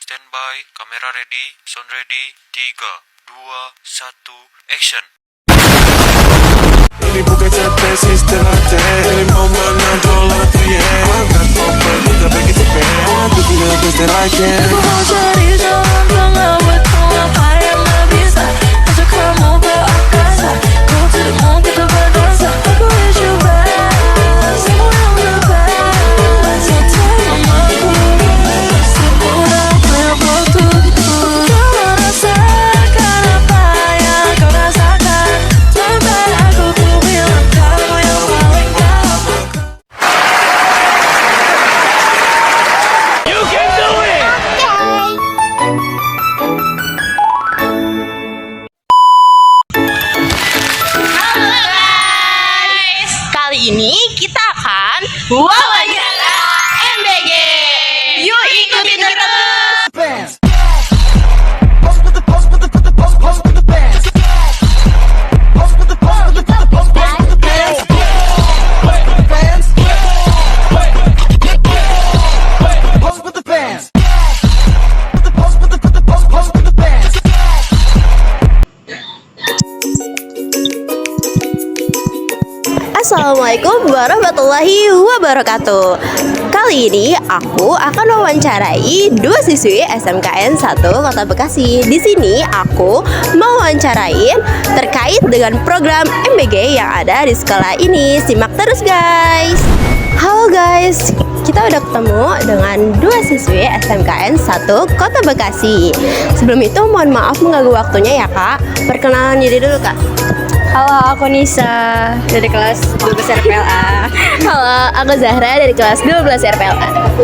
Standby, kamera ready, sound ready, 3, 2, 1, action. Ini bukan capek sistemate, ini momen adalah dia. Angkat topeng, kita bagi topeng. Aku tidak bisa terlajar. Aku mau cari jalan pengawet mengapa yang tak bisa. Ajak kamu ke angkasa, kau tidak mau kita berdansa. Aku is your best, semua yang the best. So tell mamaku, semua banyak waktu. Kau merasakan apa yang kau rasakan. Sampai aku bilang kamu yang paling gampang. Kali ini kita akan wawancara MBG. Yuk ikutin terus. Assalamualaikum warahmatullahi wabarakatuh. Kali ini aku akan mewawancarai dua siswi SMKN 1 Kota Bekasi. Di sini aku mau wawancarain terkait dengan program MBG yang ada di sekolah ini. Simak terus guys. Halo guys, kita udah ketemu dengan dua siswi SMKN 1 Kota Bekasi. Sebelum itu mohon maaf mengganggu waktunya ya kak. Perkenalan diri dulu kak. Halo, aku Nisa dari kelas 12 RPLA. Halo, aku Zahra dari kelas 12 RPLA.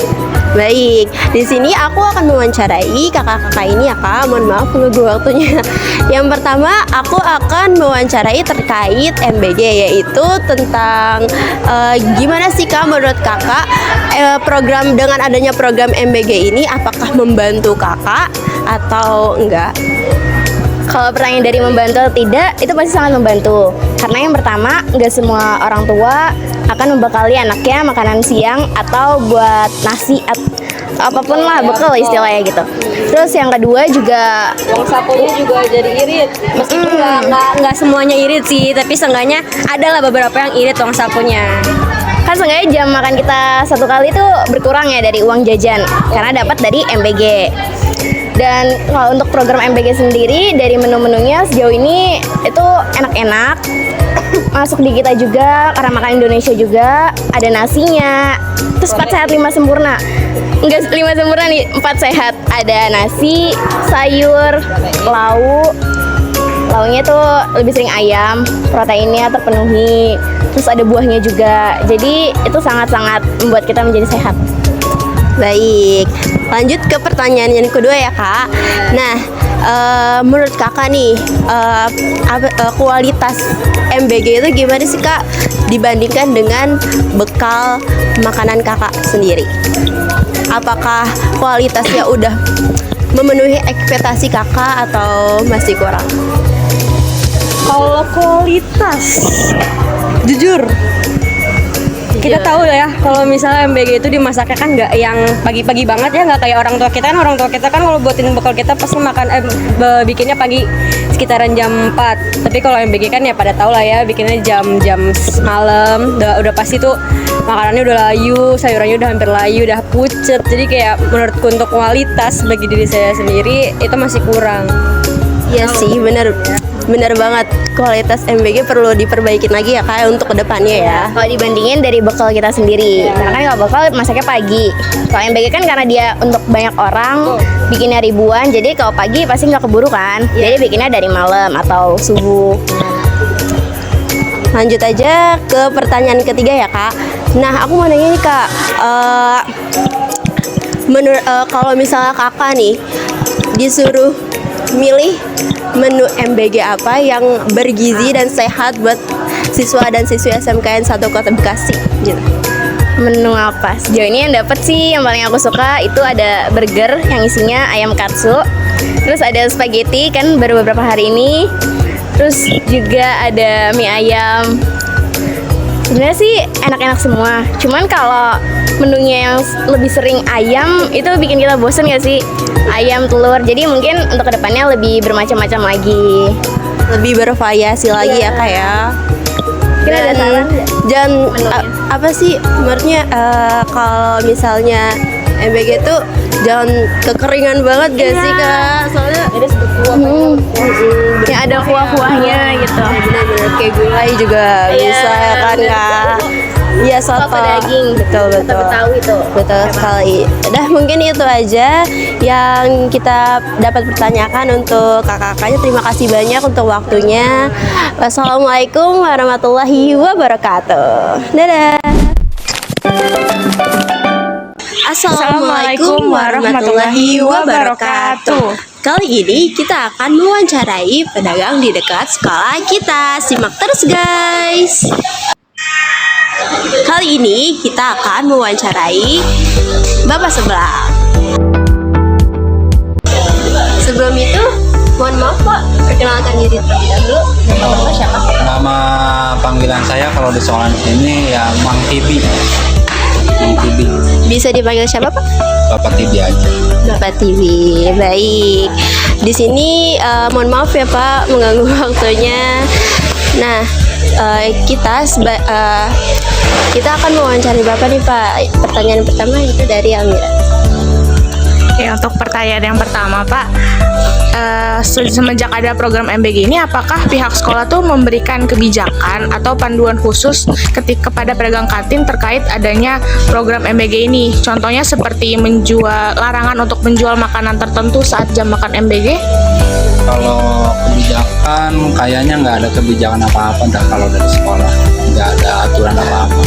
Baik, di sini aku akan mewawancarai kakak-kakak ini ya kak. Mohon maaf mengganggu waktunya. Yang pertama, aku akan mewawancarai terkait MBG, yaitu tentang gimana sih kak menurut kakak program dengan adanya program MBG ini apakah membantu kakak atau enggak? Kalau pertanyaan dari membantu atau tidak, itu pasti sangat membantu. Karena yang pertama, nggak semua orang tua akan membekali anaknya makanan siang atau buat nasi atau apapun lah, bekal istilahnya gitu. Terus yang kedua juga uang sakunya juga jadi irit. Meskipun nggak semuanya irit sih, tapi seenggaknya ada lah beberapa yang irit uang sakunya. kan seenggaknya jam makan kita satu kali itu berkurang ya dari uang jajan karena dapat dari MBG. Dan kalau untuk program MBG sendiri dari menu-menunya sejauh ini itu enak-enak, masuk di kita juga karena makan Indonesia juga, ada nasinya. Terus 4 sehat 5 sempurna. Enggak 5 sempurna nih, 4 sehat. Ada nasi, sayur, lauk. Lauknya tuh lebih sering ayam, proteinnya terpenuhi. Terus ada buahnya juga. Jadi itu sangat-sangat membuat kita menjadi sehat. Baik, lanjut ke pertanyaan yang kedua ya kak. Nah, menurut kakak nih, kualitas MBG itu gimana sih kak dibandingkan dengan bekal makanan kakak sendiri? Apakah kualitasnya udah memenuhi ekspektasi kakak atau masih kurang? Kalau kualitas, jujur kita tahu ya kalau misalnya MBG itu dimasaknya kan nggak yang pagi-pagi banget ya, nggak kayak orang tua kita kan kalau buatin bekal kita pasti makan bikinnya pagi sekitaran jam 4. Tapi kalau MBG kan ya pada tahu lah ya bikinnya jam malam, udah pasti tuh makanannya udah layu, sayurannya udah hampir layu, udah pucet. Jadi kayak menurutku untuk kualitas bagi diri saya sendiri itu masih kurang. Iya sih, bener. bener banget, kualitas MBG perlu diperbaikin lagi ya Kak untuk kedepannya ya. Kalau dibandingin dari bekal kita sendiri, karena kan kalau bekal masaknya pagi. Kalau MBG kan karena dia untuk banyak orang, bikinnya ribuan, jadi kalau pagi pasti nggak keburu kan. Jadi bikinnya dari malam atau subuh. Lanjut aja ke pertanyaan ketiga ya Kak. Nah aku mau nanya nih Kak, kalau misalnya Kakak nih disuruh milih menu MBG apa yang bergizi dan sehat buat siswa dan siswi SMKN 1 Kota Bekasi gitu. Menu apa? Sejauh ini yang dapet sih yang paling aku suka itu ada burger yang isinya ayam katsu. Terus ada spaghetti kan baru beberapa hari ini. Terus juga ada mie ayam. Sebenarnya sih enak-enak semua. Cuman kalau menunya yang lebih sering ayam itu bikin kita bosen gak sih? Ayam, telur. Jadi mungkin untuk kedepannya lebih bermacam-macam lagi. Lebih bervariasi lagi ya Kak ya. Kira ada saran nggak? Dan Menunya? apa sih menurutnya kalau misalnya MBG tuh jangan kekeringan banget gak sih Kak? Soalnya Yang ada kuah-kuahnya gitu. bener-bener kayak gulai juga bisa ya kan Kak? Iya soto daging. betul Soto Betawi itu. betul sekali. Udah mungkin itu aja yang kita dapat pertanyakan untuk kakak-kakaknya. Terima kasih banyak untuk waktunya. Wassalamualaikum warahmatullahi wabarakatuh. Dadah. Assalamualaikum warahmatullahi wabarakatuh. Kali ini kita akan mewawancarai pedagang di dekat sekolah kita. Simak terus guys. Kali ini kita akan mewawancarai bapak sebelah. Sebelum itu, mohon maaf Pak, perkenalkan diri terlebih dahulu. Bapak siapa? Nama panggilan saya kalau di sekolah ini ya Mang Tibi. Mang Tibi. Bisa dipanggil siapa Pak? Bapak Tibi aja. Bapak TV. Baik. Di sini mohon maaf ya Pak mengganggu waktunya. Nah, kita akan mewawancari Bapak nih Pak. Pertanyaan pertama itu dari Amira. Ya, untuk pertanyaan yang pertama Pak, semenjak ada program MBG ini, apakah pihak sekolah tuh memberikan kebijakan atau panduan khusus kepada pedagang kantin terkait adanya program MBG ini? Contohnya seperti larangan untuk menjual makanan tertentu saat jam makan MBG? Kalau kebijakan kayaknya nggak ada kebijakan apa-apa dah kalau dari sekolah, nggak ada aturan apa-apa.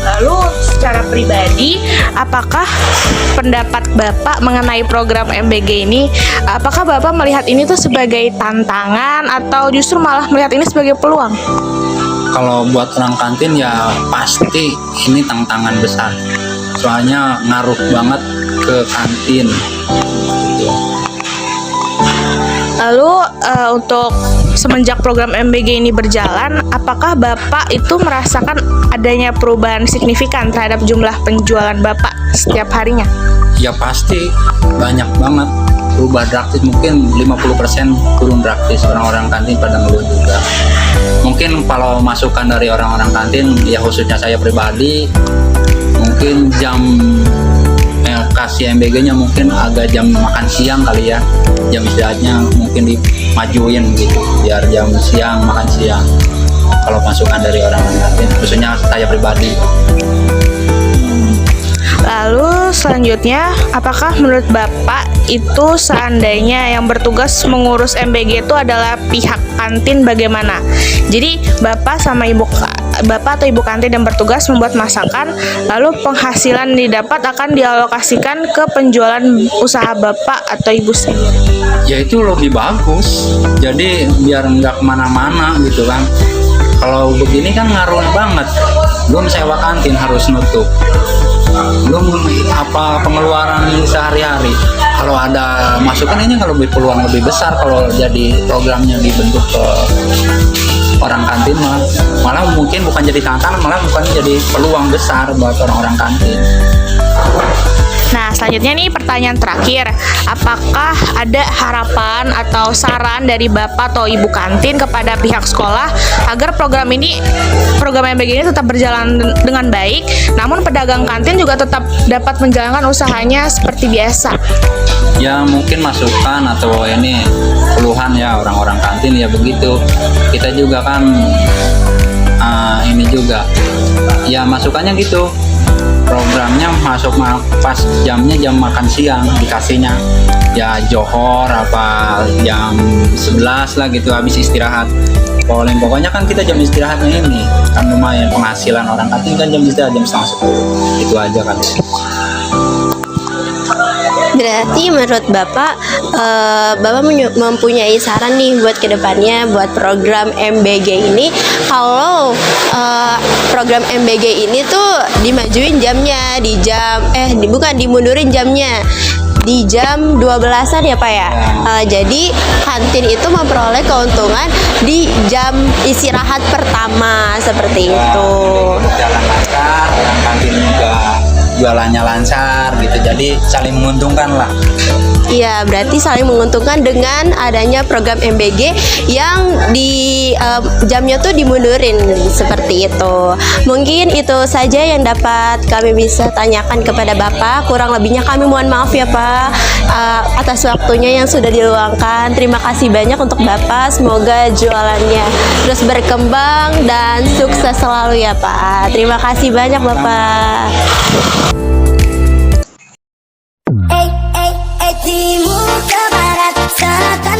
Lalu secara pribadi, apakah pendapat Bapak mengenai program MBG ini, apakah Bapak melihat ini tuh sebagai tantangan atau justru malah melihat ini sebagai peluang? Kalau buat orang kantin ya pasti ini tantangan besar. Soalnya ngaruh banget ke kantin. Gitu. Lalu untuk semenjak program MBG ini berjalan, apakah Bapak itu merasakan adanya perubahan signifikan terhadap jumlah penjualan Bapak setiap harinya? Ya pasti banyak banget, berubah drastis, mungkin 50% turun drastis. Orang-orang kantin pada ngeluh juga. Mungkin kalau masukan dari orang-orang kantin, ya khususnya saya pribadi, mungkin jam kasih MBG-nya mungkin agak jam makan siang kali ya, jam istirahatnya mungkin dimajuin gitu biar jam siang makan siang. Kalau masukan dari orang-orang kantin, khususnya saya pribadi. Lalu selanjutnya, apakah menurut Bapak itu seandainya yang bertugas mengurus MBG itu adalah pihak kantin bagaimana? Jadi Bapak atau Ibu kantin yang bertugas membuat masakan, lalu penghasilan didapat akan dialokasikan ke penjualan usaha Bapak atau Ibu sendiri. Ya itu lebih bagus, jadi biar nggak kemana-mana gitu kan. Kalau begini kan ngaruh banget, belum sewa kantin harus nutup, belum apa pengeluaran sehari-hari. Kalau ada masukan ini kalau lebih peluang lebih besar kalau jadi programnya dibentuk ke orang kantin, malah mungkin bukan jadi tantangan, malah bukan jadi peluang besar buat orang-orang kantin. Nah, Nah, selanjutnya nih pertanyaan terakhir. Apakah ada harapan atau saran dari Bapak atau Ibu kantin kepada pihak sekolah agar program MBG ini tetap berjalan dengan baik, namun pedagang kantin juga tetap dapat menjalankan usahanya seperti biasa? Ya mungkin masukan atau ini keluhan ya orang-orang kantin ya begitu. Kita juga kan ini juga ya masukannya gitu. Programnya masuk pas jamnya jam makan siang dikasihnya ya johor apa jam 11 lah gitu habis istirahat. Pokoknya kan kita jam istirahatnya ini kan lumayan penghasilan orang kantin kan jam istirahat jam 9:30 itu aja kan. Berarti menurut Bapak, Bapak mempunyai saran nih buat kedepannya buat program MBG ini. Kalau program MBG ini tuh dimajuin jamnya dimundurin jamnya di jam 12-an ya Pak ya. Jadi kantin itu memperoleh keuntungan di jam istirahat pertama seperti itu. Jalan lancar, orang kantin juga jualannya lancar gitu, jadi saling menguntungkan lah. Iya, berarti saling menguntungkan dengan adanya program MBG yang di jamnya tuh dimundurin seperti itu. Mungkin itu saja yang dapat kami bisa tanyakan kepada Bapak. Kurang lebihnya kami mohon maaf ya Pak atas waktunya yang sudah diluangkan. Terima kasih banyak untuk Bapak. Semoga jualannya terus berkembang dan sukses selalu ya Pak. Terima kasih banyak Bapak. Timur ke barat, selatan